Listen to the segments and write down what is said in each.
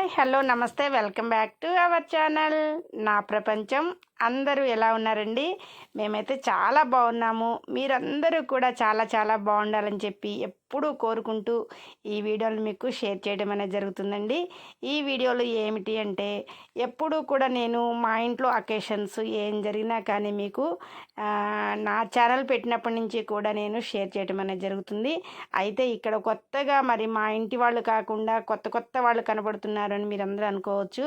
Hi hello నమస్తే welcome back to our channel నా ప్రపంచం. అందరూ ఎలా ఉన్నారండి? మేమైతే చాలా బాగున్నాము. మీరందరూ కూడా చాలా చాలా బాగుండాలని చెప్పి ఎప్పుడూ కోరుకుంటూ ఈ వీడియోలు మీకు షేర్ చేయడం అనేది జరుగుతుందండి. ఈ వీడియోలు ఏమిటి అంటే, ఎప్పుడూ కూడా నేను మా ఇంట్లో అకేషన్స్ ఏం జరిగినా కానీ మీకు నా ఛానల్ పెట్టినప్పటి నుంచి కూడా నేను షేర్ చేయడం అనేది జరుగుతుంది. అయితే ఇక్కడ కొత్తగా మరి మా ఇంటి వాళ్ళు కాకుండా కొత్త కొత్త వాళ్ళు కనబడుతున్నారని మీరు అందరూ అనుకోవచ్చు.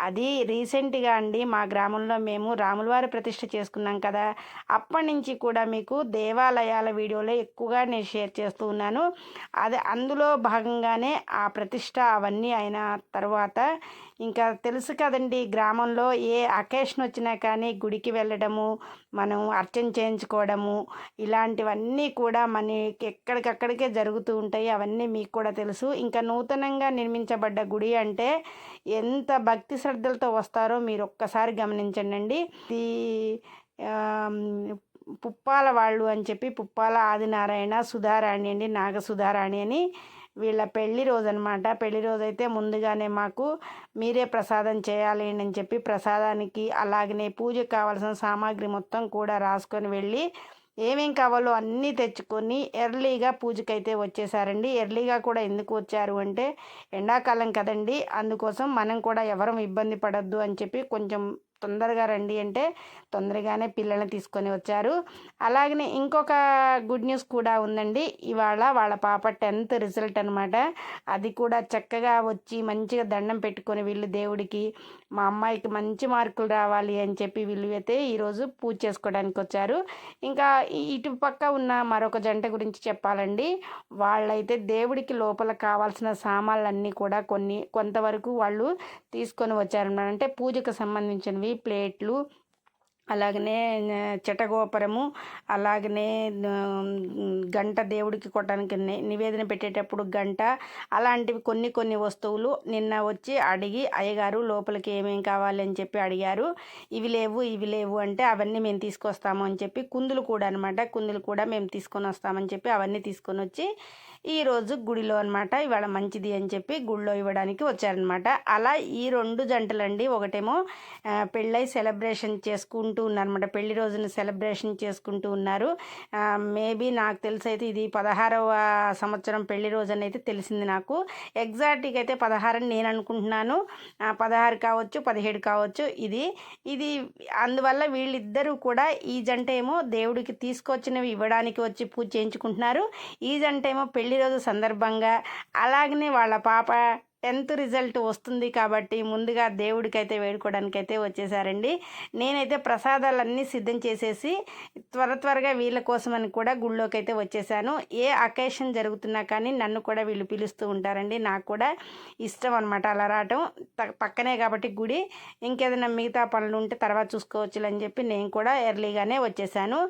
అది రీసెంట్గా అండి, మా గ్రామంలో మేము రాములవారి ప్రతిష్ఠ చేసుకున్నాం కదా, అప్పటి నుంచి కూడా మీకు దేవాలయాల వీడియోలే ఎక్కువగా నేను షేర్ చేస్తూ ఉన్నాను. అది అందులో భాగంగానే ఆ ప్రతిష్ఠ అవన్నీ అయిన తర్వాత ఇంకా తెలుసు కదండి, గ్రామంలో ఏ అకేషన్ వచ్చినా కానీ గుడికి వెళ్ళడము, మనం అర్చన చేయించుకోవడము, ఇలాంటివన్నీ కూడా మనకి ఎక్కడికక్కడికే జరుగుతూ ఉంటాయి. అవన్నీ మీకు కూడా తెలుసు. ఇంకా నూతనంగా నిర్మించబడ్డ గుడి అంటే ఎంత భక్తి శ్రద్ధలతో వస్తారో మీరు ఒక్కసారి గమనించండి. ఇది పుప్పాల వాళ్ళు అని చెప్పి, పుప్పాల ఆదినారాయణ, సుధారాణి అండి, నాగసుధారాణి అని వీళ్ళ పెళ్లి రోజు అనమాట. పెళ్లి రోజు అయితే ముందుగానే మాకు మీరే ప్రసాదం చేయాలి అని చెప్పి ప్రసాదానికి అలాగనే పూజకు కావాల్సిన సామాగ్రి మొత్తం కూడా రాసుకొని వెళ్ళి ఏమేం కావాలో అన్నీ తెచ్చుకొని ఎర్లీగా పూజకైతే వచ్చేసారండి. ఎర్లీగా కూడా ఎందుకు వచ్చారు అంటే, ఎండాకాలం కదండి, అందుకోసం మనం కూడా ఎవరం ఇబ్బంది పడద్దు అని చెప్పి కొంచెం తొందరగా రండి అంటే తొందరగానే పిల్లల్ని తీసుకొని వచ్చారు. అలాగనే ఇంకొక గుడ్ న్యూస్ కూడా ఉందండి. ఇవాళ వాళ్ళ పాప 10th రిజల్ట్ అనమాట. అది కూడా చక్కగా వచ్చి మంచిగా దండం పెట్టుకొని వీళ్ళు దేవుడికి మా అమ్మాయికి మంచి మార్కులు రావాలి అని చెప్పి వీళ్ళు అయితే ఈరోజు పూజ చేసుకోవడానికి వచ్చారు. ఇంకా ఇటు పక్క ఉన్న మరొక జంట గురించి చెప్పాలండి. వాళ్ళైతే దేవుడికి లోపల కావాల్సిన సామాన్లన్నీ కూడా కొంతవరకు వాళ్ళు తీసుకొని వచ్చారన్నమాట. అంటే పూజకు సంబంధించినవి ప్లేట్లు, అలాగనే చటగోపురము, అలాగనే గంట, దేవుడికి కొట్టడానికి నివేదన పెట్టేటప్పుడు గంట, అలాంటివి కొన్ని వస్తువులు నిన్న వచ్చి అడిగి, అయ్యగారు లోపలికి ఏమేం కావాలి అని చెప్పి అడిగారు. ఇవి లేవు అంటే అవన్నీ మేము తీసుకొస్తాము అని చెప్పి, కుందులు కూడా అనమాట, కుందులు కూడా మేము తీసుకొని వస్తామని చెప్పి అవన్నీ తీసుకొని వచ్చి ఈరోజు గుడిలో అనమాట ఇవాళ మంచిది అని చెప్పి గుడిలో ఇవ్వడానికి వచ్చారనమాట. అలా ఈ 2 జంటలండి. ఒకటేమో పెళ్ళై సెలబ్రేషన్ చేసుకుంటూ ఉన్నారనమాట, పెళ్లి రోజున సెలబ్రేషన్ చేసుకుంటూ ఉన్నారు. మేబీ నాకు తెలిసి అయితే ఇది 16వ సంవత్సరం పెళ్లి రోజు అని అయితే తెలిసింది నాకు. ఎగ్జాక్ట్గా అయితే 16 అని నేను అనుకుంటున్నాను. 16 కావచ్చు, 17 కావచ్చు. ఇది అందువల్ల వీళ్ళిద్దరూ కూడా, ఈ జంట ఏమో దేవుడికి తీసుకొచ్చినవి ఇవ్వడానికి వచ్చి పూజ చేయించుకుంటున్నారు. ఈ జంట ఏమో పెళ్లి రోజు సందర్భంగా అలాగనే వాళ్ళ పాప 10th రిజల్ట్ వస్తుంది కాబట్టి ముందుగా దేవుడికైతే వేడుకోవడానికైతే వచ్చేసారండి. నేనైతే ప్రసాదాలన్నీ సిద్ధం చేసేసి త్వరగా వీళ్ళ కోసమని కూడా గుళ్ళోకి అయితే వచ్చేసాను. ఏ అకేషన్ జరుగుతున్నా కానీ నన్ను కూడా వీళ్ళు పిలుస్తూ ఉంటారండి. నాకు కూడా ఇష్టం అనమాట అలా రావటం. పక్కనే కాబట్టి గుడి, ఇంకేదైనా మిగతా పనులు ఉంటే తర్వాత చూసుకోవచ్చు అని చెప్పి నేను కూడా ఎర్లీగానే వచ్చేసాను.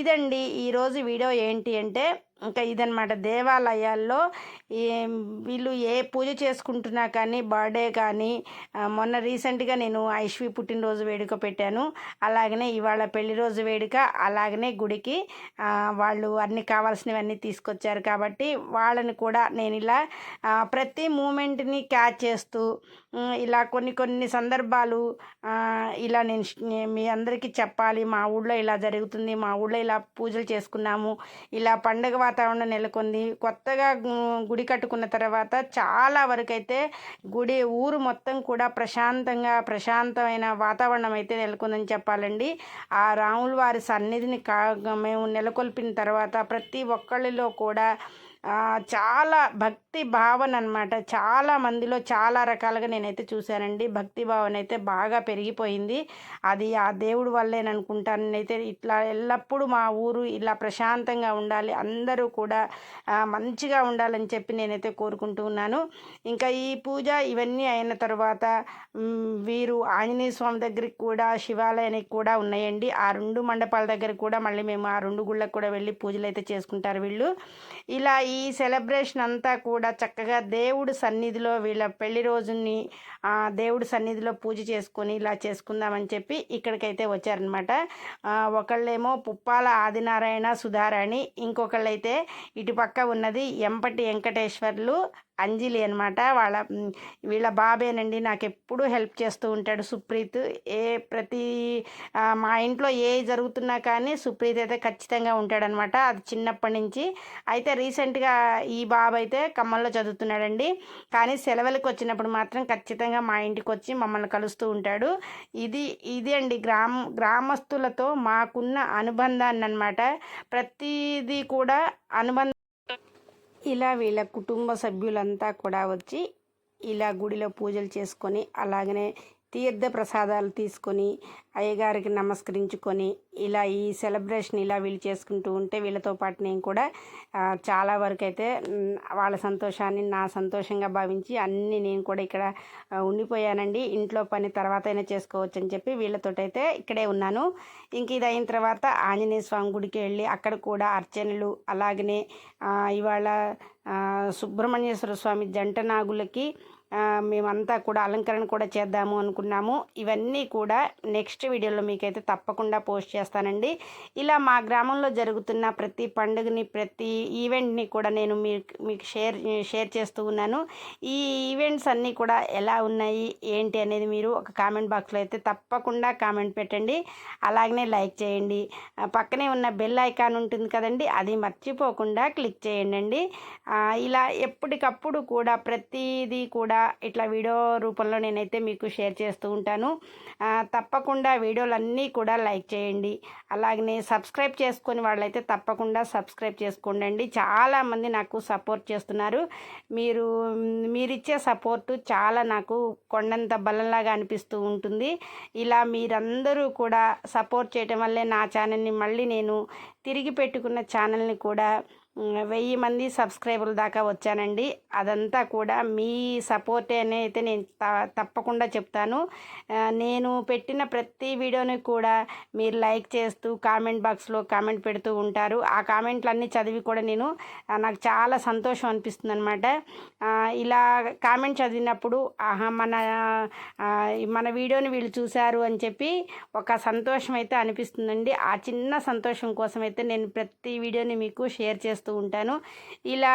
ఇదండి ఈరోజు వీడియో. ఏంటి అంటే ఇంకా ఇదనమాట, దేవాలయాల్లో వీళ్ళు ఏ పూజ చేసుకుంటున్నా కానీ, బర్త్డే కానీ, మొన్న రీసెంట్గా నేను ఐశ్వి పుట్టినరోజు వేడుక పెట్టాను, అలాగనే ఇవాళ పెళ్లి రోజు వేడుక, అలాగనే గుడికి వాళ్ళు అన్ని కావాల్సినవన్నీ తీసుకొచ్చారు కాబట్టి వాళ్ళని కూడా నేను ఇలా ప్రతి మూమెంట్ని క్యాచ్ చేస్తూ ఇలా కొన్ని సందర్భాలు ఇలా నేను మీ అందరికీ చెప్పాలి. మా ఊళ్ళో ఇలా జరుగుతుంది, మా ఊళ్ళో ఇలా పూజలు చేసుకున్నాము, ఇలా పండగ వాతావరణం నెలకొంది. కొత్తగా గుడి కట్టుకున్న తర్వాత చాలా వరకు అయితే ఊరు మొత్తం కూడా ప్రశాంతమైన వాతావరణం అయితే నెలకొందని చెప్పాలండి. ఆ రాముల వారి సన్నిధిని మేము నెలకొల్పిన తర్వాత ప్రతి ఒక్కళ్ళలో కూడా చాలా భక్తి భావన అనమాట. చాలా మందిలో చాలా రకాలుగా నేనైతే చూశానండి. భక్తి భావన అయితే బాగా పెరిగిపోయింది. అది ఆ దేవుడి వల్లేననుకుంటాను. నేనైతే ఇట్లా ఎల్లప్పుడూ మా ఊరు ఇలా ప్రశాంతంగా ఉండాలి, అందరూ కూడా మంచిగా ఉండాలని చెప్పి నేనైతే కోరుకుంటూ ఉన్నాను. ఇంకా ఈ పూజ ఇవన్నీ అయిన తర్వాత వీరు ఆంజనేయ స్వామి దగ్గరికి కూడా, శివాలయానికి కూడా ఉన్నాయండి. ఆ 2 మండపాల దగ్గర కూడా మళ్ళీ మేము ఆ 2 గుళ్ళకు కూడా వెళ్ళి పూజలు అయితే చేసుకుంటారు వీళ్ళు. ఇలా ఈ సెలబ్రేషన్ అంతా కూడా చక్కగా దేవుడి సన్నిధిలో వీళ్ళ పెళ్లి రోజుని దేవుడి సన్నిధిలో పూజ చేసుకొని ఇలా చేసుకుందామని చెప్పి ఇక్కడికైతే వచ్చారనమాట. ఒకళ్ళేమో పుప్పాల ఆదినారాయణ, సుధారాణి, ఇంకొకళ్ళైతే ఇటుపక్క ఉన్నది ఎంపటి వెంకటేశ్వర్లు, అంజలి అనమాట. వీళ్ళ బాబేనండి. నాకు ఎప్పుడూ హెల్ప్ చేస్తూ ఉంటాడు సుప్రీత్. మా ఇంట్లో ఏ జరుగుతున్నా కానీ సుప్రీత్ అయితే ఖచ్చితంగా ఉంటాడనమాట. అది చిన్నప్పటి నుంచి. అయితే రీసెంట్గా ఈ బాబు అయితే ఖమ్మంలో చదువుతున్నాడండి. కానీ సెలవులకు వచ్చినప్పుడు మాత్రం ఖచ్చితంగా మా ఇంటికి వచ్చి మమ్మల్ని కలుస్తూ ఉంటాడు. ఇది అండి గ్రామస్తులతో మాకున్న అనుబంధాన్ని అనమాట. ప్రతిదీ కూడా అనుబంధం. ఇలా వీళ్ళ కుటుంబ సభ్యులంతా కూడా వచ్చి ఇలా గుడిలో పూజలు చేసుకొని, అలాగనే తీర్థ ప్రసాదాలు తీసుకొని, అయ్యగారికి నమస్కరించుకొని, ఇలా ఈ సెలబ్రేషన్ ఇలా వీళ్ళు చేసుకుంటూ ఉంటే వీళ్ళతో పాటు నేను కూడా చాలా వరకు అయితే వాళ్ళ సంతోషాన్ని నా సంతోషంగా భావించి నేను కూడా ఇక్కడ ఉండిపోయానండి. ఇంట్లో పని తర్వాత అయినా చేసుకోవచ్చు అని చెప్పి వీళ్ళతోటైతే ఇక్కడే ఉన్నాను. ఇంక ఇది అయిన తర్వాత ఆంజనేయ స్వామి గుడికి వెళ్ళి అక్కడ కూడా అర్చనలు, అలాగనే ఇవాళ సుబ్రహ్మణ్యేశ్వర స్వామి జంట నాగులకి మేమంతా కూడా అలంకరణ కూడా చేద్దాము అనుకున్నాము. ఇవన్నీ కూడా నెక్స్ట్ వీడియోలో మీకైతే తప్పకుండా పోస్ట్ చేస్తానండి. ఇలా మా గ్రామంలో జరుగుతున్న ప్రతి పండుగని, ప్రతి ఈవెంట్ని కూడా నేను మీకు షేర్ చేస్తూ ఉన్నాను. ఈ ఈవెంట్స్ అన్నీ కూడా ఎలా ఉన్నాయి ఏంటి అనేది మీరు ఒక కామెంట్ బాక్స్లో అయితే తప్పకుండా కామెంట్ పెట్టండి. అలాగనే లైక్ చేయండి. పక్కనే ఉన్న బెల్ ఐకాన్ ఉంటుంది కదండి, అది మర్చిపోకుండా క్లిక్ చేయండి. ఇలా ఎప్పటికప్పుడు కూడా ప్రతిదీ కూడా ఇట్లా వీడియో రూపంలో నేనైతే మీకు షేర్ చేస్తూ ఉంటాను. తప్పకుండా వీడియోలన్నీ కూడా లైక్ చేయండి. అలాగనే సబ్స్క్రైబ్ చేసుకొని వాళ్ళైతే తప్పకుండా సబ్స్క్రైబ్ చేసుకోండి. చాలామంది నాకు సపోర్ట్ చేస్తున్నారు. మీరిచ్చే సపోర్టు చాలా నాకు కొండంత బలంలాగా అనిపిస్తూ ఉంటుంది. ఇలా మీరందరూ కూడా సపోర్ట్ చేయటం వల్లే నా ఛానల్ని మళ్ళీ నేను తిరిగి పెట్టుకున్న ఛానల్ని కూడా 1000 మంది సబ్స్క్రైబర్ల దాకా వచ్చానండి. అదంతా కూడా మీ సపోర్టే అని అయితే నేను తప్పకుండా చెప్తాను. నేను పెట్టిన ప్రతి వీడియోని కూడా మీరు లైక్ చేస్తూ కామెంట్ బాక్స్లో కామెంట్ పెడుతూ ఉంటారు. ఆ కామెంట్లన్నీ చదివి కూడా నాకు చాలా సంతోషం అనిపిస్తుంది అనమాట. ఇలా కామెంట్ చదివినప్పుడు మన వీడియోని వీళ్ళు చూశారు అని చెప్పి ఒక సంతోషం అయితే అనిపిస్తుందండి. ఆ చిన్న సంతోషం కోసం అయితే నేను ప్రతి వీడియోని మీకు షేర్ చేస్తూ ఉంటాను. ఇలా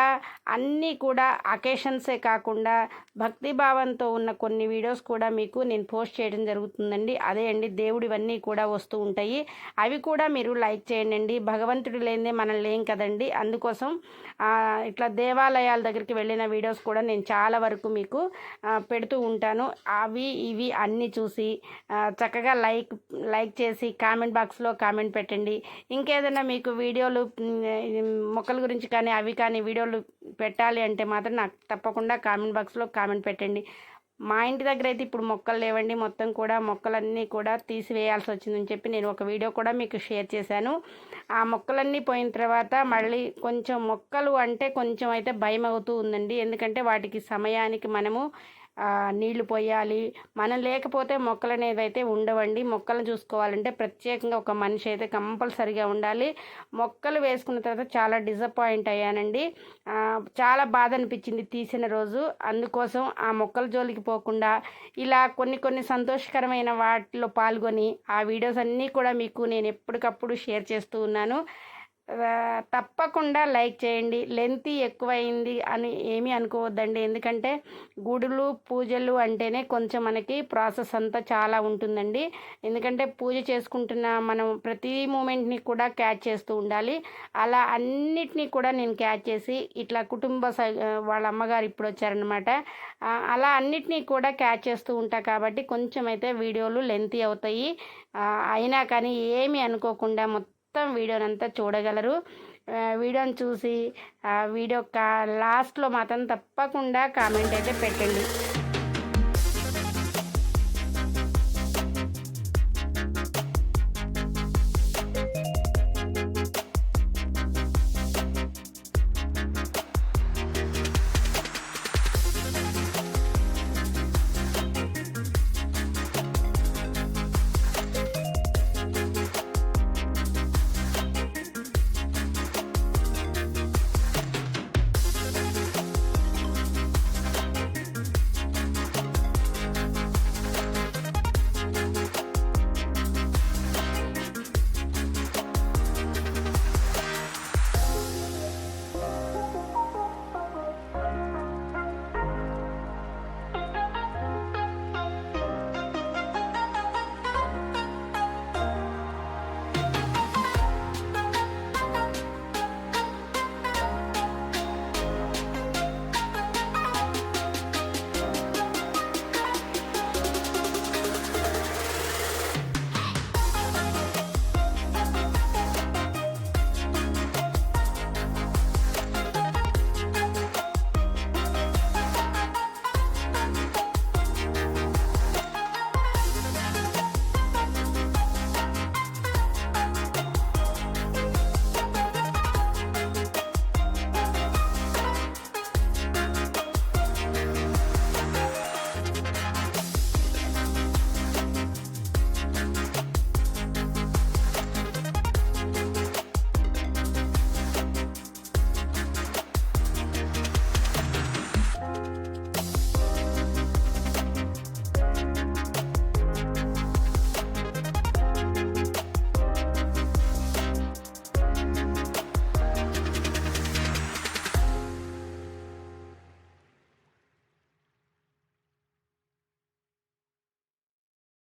అన్నీ కూడా అకేషన్సే కాకుండా భక్తిభావంతో ఉన్న కొన్ని వీడియోస్ కూడా మీకు నేను పోస్ట్ చేయడం జరుగుతుందండి. అదే అండి, దేవుడివన్నీ కూడా వస్తూ ఉంటాయి. అవి కూడా మీరు లైక్ చేయండి. భగవంతుడు లేనిదే మనం లేం కదండి. అందుకోసం ఇట్లా దేవాలయాల దగ్గరికి వెళ్ళిన వీడియోస్ కూడా నేను చాలా వరకు మీకు పెడుతూ ఉంటాను. ఇవి అన్నీ చూసి చక్కగా లైక్ చేసి కామెంట్ బాక్స్లో కామెంట్ పెట్టండి. ఇంకేదైనా మీకు వీడియోలు మొక్కల గురించి కానీ అవి కానీ వీడియోలు పెట్టాలి అంటే మాత్రం నాకు తప్పకుండా కామెంట్ బాక్స్లో కామెంట్ పెట్టండి. మా ఇంటి దగ్గర అయితే ఇప్పుడు మొక్కలు లేవండి. మొత్తం కూడా మొక్కలన్నీ కూడా తీసివేయాల్సి వచ్చిందని చెప్పి నేను ఒక వీడియో కూడా మీకు షేర్ చేశాను. ఆ మొక్కలన్నీ పోయిన తర్వాత మళ్ళీ కొంచెం మొక్కలు అంటే కొంచెం అయితే భయం అవుతూ ఉందండి. ఎందుకంటే వాటికి సమయానికి మనము నీళ్లు పోయాలి. మనం లేకపోతే మొక్కలు అనేది అయితే ఉండవండి. మొక్కలను చూసుకోవాలంటే ప్రత్యేకంగా ఒక మనిషి అయితే కంపల్సరిగా ఉండాలి. మొక్కలు వేసుకున్న తర్వాత చాలా డిసప్పాయింట్ అయ్యానండి. చాలా బాధ అనిపించింది తీసిన రోజు. అందుకోసం ఆ మొక్కల జోలికి పోకుండా ఇలా కొన్ని సంతోషకరమైన వాటిలో పాల్గొని ఆ వీడియోస్ అన్నీ కూడా మీకు నేను ఎప్పటికప్పుడు షేర్ చేస్తూ ఉన్నాను. తప్పకుండా లైక్ చేయండి. లెంత్ ఎక్కువైంది అని ఏమీ అనుకోవద్దండి. ఎందుకంటే గుడులు పూజలు అంటేనే కొంచెం మనకి ప్రాసెస్ అంతా చాలా ఉంటుందండి. ఎందుకంటే పూజ చేసుకుంటున్న మనం ప్రతి మూమెంట్ని కూడా క్యాచ్ చేస్తూ ఉండాలి. అలా అన్నిటినీ కూడా నేను క్యాచ్ చేసి ఇట్లా వాళ్ళ అమ్మగారు ఇప్పుడు వచ్చారనమాట. అలా అన్నిటినీ కూడా క్యాచ్ చేస్తూ ఉంటా కాబట్టి కొంచెం అయితే వీడియోలు లెంతీ అవుతాయి. అయినా కానీ ఏమీ అనుకోకుండా మొత్తం వీడియోనంతా చూడగలరు. వీడియోని చూసి వీడియో లాస్ట్లో మాత్రం తప్పకుండా కామెంట్ అయితే పెట్టండి.